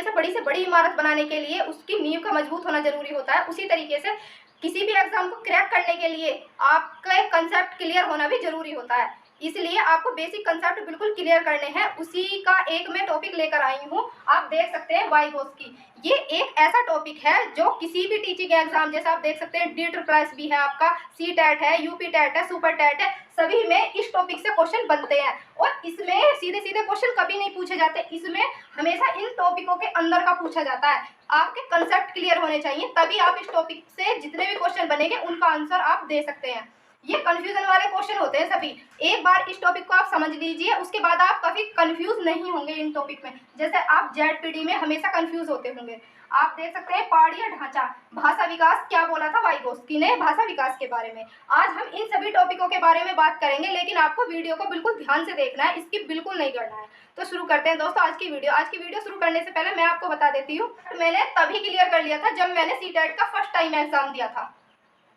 तरीके से बड़ी इमारत बनाने के लिए उसकी नींव का मजबूत होना जरूरी होता है, उसी तरीके से किसी भी एग्जाम को क्रैक करने के लिए आपका एक कंसेप्ट क्लियर होना भी जरूरी होता है। इसलिए आपको बेसिक कंसेप्ट बिल्कुल क्लियर करने हैं, उसी का एक मैं टॉपिक लेकर आई हूँ। आप देख सकते हैं वाइगोस्की, ये एक ऐसा टॉपिक है जो किसी भी टीचिंग एग्जाम, जैसे आप देख सकते हैं DSSS भी है आपका, CTET है, UP टेट है, सुपर टेट है, सभी में इस टॉपिक से क्वेश्चन बनते हैं। और इसमें सीधे सीधे क्वेश्चन कभी नहीं पूछे जाते, इसमें हमेशा इन टॉपिकों के अंदर का पूछा जाता है। आपके कंसेप्ट क्लियर होने चाहिए, तभी आप इस टॉपिक से जितने भी क्वेश्चन बनेंगे उनका आंसर आप दे सकते हैं। ये कंफ्यूजन वाले क्वेश्चन होते हैं सभी। एक बार इस टॉपिक को आप समझ लीजिए, उसके बाद आप कभी कंफ्यूज नहीं होंगे इन टॉपिक में। जैसे आप ZPD में हमेशा कंफ्यूज होते होंगे। आप देख सकते हैं पहाड़िया ढांचा, भाषा विकास, क्या बोला था वाइगोस्की ने भाषा विकास के बारे में। आज हम इन सभी टॉपिकों के बारे में बात करेंगे, लेकिन आपको वीडियो को बिल्कुल ध्यान से देखना है, स्किप बिल्कुल नहीं करना है। तो शुरू करते हैं दोस्तों आज की वीडियो शुरू करने से पहले मैं आपको बता देती हूँ, मैंने तभी क्लियर कर लिया था जब मैंने CTET का फर्स्ट टाइम एग्जाम दिया था।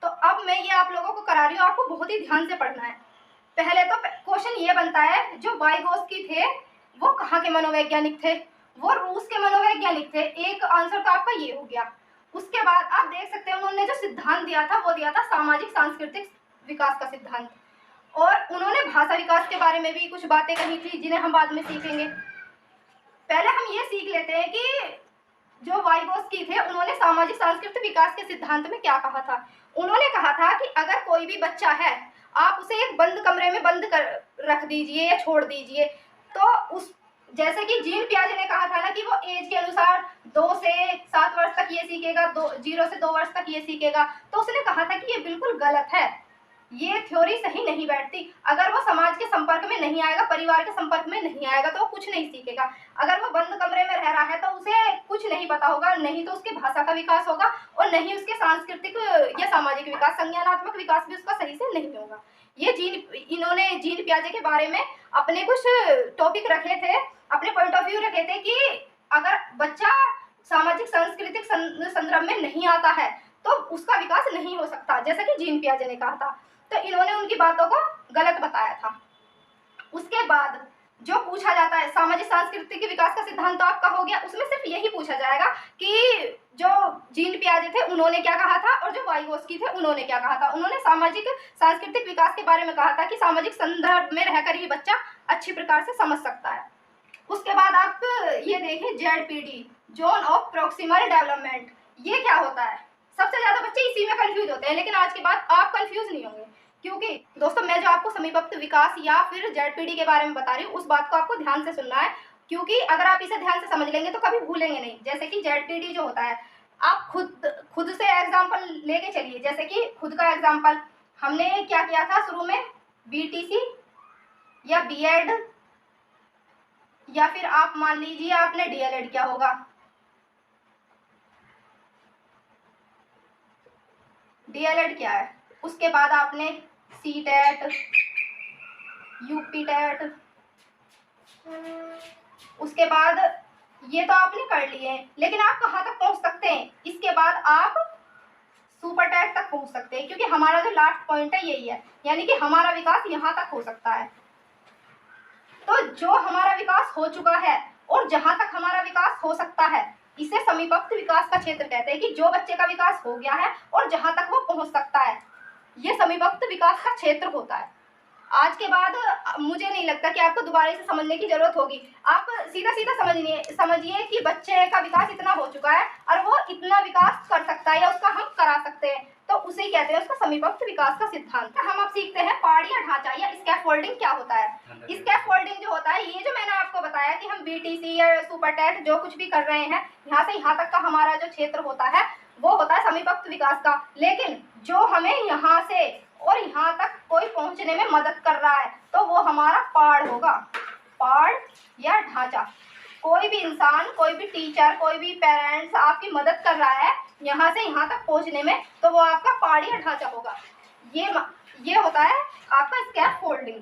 तो अब मैं ये आप लोगों को करा रही हूँ, आपको बहुत ही ध्यान से पढ़ना है। पहले तो क्वेश्चन ये बनता है, जो वाइगोस्की थे वो कहाँ के मनोवैज्ञानिक थे? वो रूस के मनोवैज्ञानिक थे। एक आंसर तो आपका ये हो गया। उसके बाद आप देख सकते हैं उन्होंने जो सिद्धांत दिया था वो दिया था सामाजिक सांस्कृतिक विकास का सिद्धांत, और उन्होंने भाषा विकास के बारे में भी कुछ बातें कही थी जिन्हें हम बाद में सीखेंगे। पहले हम ये सीख लेते हैं कि जो वाइगोस्की थे उन्होंने सामाजिक सांस्कृतिक विकास के सिद्धांत में क्या कहा था। उन्होंने कहा था कि अगर कोई भी बच्चा है, आप उसे एक बंद कमरे में बंद कर रख दीजिए या छोड़ दीजिए, तो उस जैसे कि जीन पियाजे ने कहा था ना कि वो एज के अनुसार 2 से 7 वर्ष तक ये सीखेगा, 0 से 2 वर्ष तक ये सीखेगा, तो उसने कहा था कि ये बिल्कुल गलत है, ये थ्योरी सही नहीं बैठती। अगर वो समाज के संपर्क में नहीं आएगा, परिवार के संपर्क में नहीं आएगा, तो वो कुछ नहीं सीखेगा। अगर वो बंद कमरे में रह रहा है तो उसे कुछ नहीं पता होगा, नहीं तो उसकी भाषा का विकास होगा और नहीं उसके सांस्कृतिक या सामाजिक विकास, संज्ञानात्मक विकास भी उसका सही से नहीं होगा। ये इन्होंने जीन पियाजे के बारे में अपने कुछ टॉपिक रखे थे, अपने पॉइंट ऑफ व्यू रखे थे कि अगर बच्चा सामाजिक सांस्कृतिक संदर्भ में नहीं आता है तो उसका विकास नहीं हो सकता, जैसा कि जीन पियाजे ने कहा था। तो इन्होंने उनकी बातों को गलत बताया था। उसके बाद जो पूछा जाता है सामाजिक सांस्कृतिक विकास का सिद्धांत तो आपका हो गया, उसमें सिर्फ यही पूछा जाएगा कि जो जीन पियाजे थे उन्होंने क्या कहा था और जो वाइगोस्की थे उन्होंने क्या कहा था। उन्होंने सामाजिक सांस्कृतिक विकास के बारे में कहा था कि सामाजिक संदर्भ में रहकर ही बच्चा अच्छी प्रकार से समझ सकता है। उसके बाद आप ये देखें ZPD, zone of proximal development, ये क्या होता है? सबसे ज्यादा बच्चे इसी में कंफ्यूज होते हैं, लेकिन आज के बाद आप कंफ्यूज नहीं होंगे, क्योंकि दोस्तों मैं जो आपको समीपस्थ विकास या फिर ZPD के बारे में बता रही हूँ उस बात को आपको ध्यान से सुनना है, क्योंकि अगर आप इसे ध्यान से समझ लेंगे तो कभी भूलेंगे नहीं। जैसे कि ZPD जो होता है, आप खुद से एग्जाम्पल लेके चलिए। जैसे कि खुद का एग्जाम्पल हमने क्या किया था शुरू में, BTC या B.Ed, या फिर आप मान लीजिए आपने DLED क्या होगा, DLED क्या है। उसके बाद आपने CTET, UP टेट, उसके बाद ये तो आपने कर लिए, लेकिन आप कहाँ तक पहुंच सकते हैं? इसके बाद आप सुपर टेट तक पहुंच सकते हैं, क्योंकि हमारा जो लास्ट पॉइंट है यही है, यानी कि हमारा विकास यहाँ तक हो सकता है। तो जो हमारा विकास हो चुका है और जहां तक हमारा विकास हो सकता है, इसे समीपस्थ विकास का क्षेत्र कहते हैं, कि जो बच्चे का विकास हो गया है और जहां तक वो पहुंच सकता है, ये समीपस्थ विकास का क्षेत्र होता है। आज के बाद मुझे नहीं लगता कि आपको दोबारा से समझने की जरूरत होगी। आप सीधा सीधा समझिए कि बच्चे का विकास इतना हो चुका है और वो इतना विकास कर सकता है या उसका हम करा सकते हैं, तो उसे ही कहते हैं उसका समीपस्थ विकास का सिद्धांत। हम अब सीखते हैं पहाड़िया ढांचा या स्कैफोल्डिंग क्या होता है। स्कैफोल्डिंग जो होता है, ये जो मैंने आपको बताया कि हम BTC या सुपर टेट जो कुछ भी कर रहे हैं, यहाँ से यहाँ तक का हमारा जो क्षेत्र होता है वो होता है समीपस्थ विकास का। लेकिन जो हमें यहाँ से और यहाँ तक कोई पहुँचने में मदद कर रहा है तो वो हमारा पाड़ होगा, पाड़ या ढांचा। कोई भी इंसान, कोई भी टीचर, कोई भी पेरेंट्स आपकी मदद कर रहा है यहाँ से यहाँ तक पहुँचने में, तो वो आपका पाड़ या ढांचा होगा। ये होता है आपका स्कैफोल्डिंग।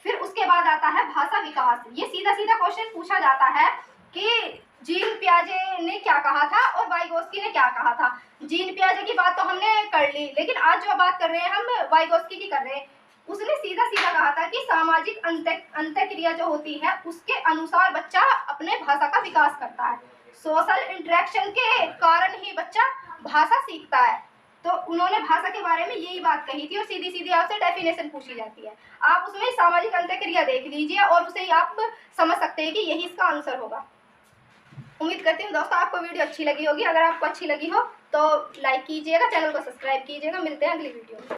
फिर उसके बाद आता है भाषा विकास। ये सीधा सीधा क्वेश्चन पूछा जाता है कि जीन पियाजे ने क्या कहा था और वाइगोस्की ने क्या कहा था। जीन पियाजे की बात तो हमने कर ली, लेकिन आज जो बात कर रहे हैं हम वाइगोस्की की कर रहे हैं। उसने सीधा सीधा कहा था कि सामाजिक अंतःक्रिया जो होती है उसके अनुसार बच्चा अपने भाषा का विकास करता है। सोशल इंटरेक्शन के कारण ही बच्चा भाषा सीखता है। तो उन्होंने भाषा के बारे में यही बात कही थी और सीधी सीधी आपसे डेफिनेशन पूछी जाती है। आप उसमें सामाजिक अंतःक्रिया देख लीजिए और उसे ही आप समझ सकते हैं कि यही इसका आंसर होगा। उम्मीद करती हूँ दोस्तों आपको वीडियो अच्छी लगी होगी। अगर आपको अच्छी लगी हो तो लाइक कीजिएगा, चैनल को सब्सक्राइब कीजिएगा। मिलते हैं अगली वीडियो में।